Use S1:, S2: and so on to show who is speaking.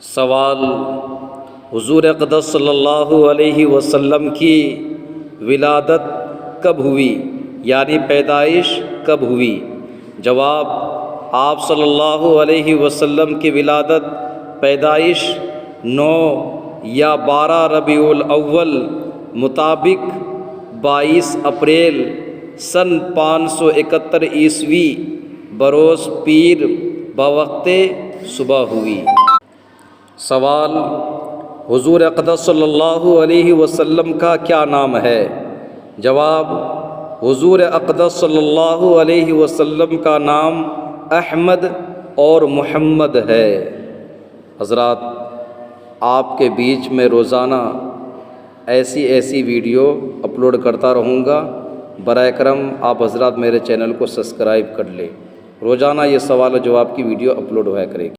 S1: सवाल, हुज़ूर अक़दस सल्लल्लाहु अलैहि वसल्लम की विलादत कब हुई, यानी पैदाइश कब हुई? जवाब, आप सल्लल्लाहु अलैहि वसल्लम की विलादत पैदाइश 9 या 12 रबीउल अव्वल मुताबिक 22 अप्रैल सन 571 ईस्वी बरोज़ पीर बवक्ते सुबह हुई। सवाल, हुज़ूर अक़दस सल्लल्लाहु अलैहि वसल्लम का क्या नाम है? जवाब, हुज़ूर अक़दस सल्लल्लाहु अलैहि वसल्लम का नाम अहमद और मुहम्मद है। हज़रात, आपके बीच में रोज़ाना ऐसी वीडियो अपलोड करता रहूँगा। बराए करम आप हज़रात मेरे चैनल को सब्सक्राइब कर लें। रोज़ाना ये सवाल और जवाब की वीडियो अपलोड होया करेगी।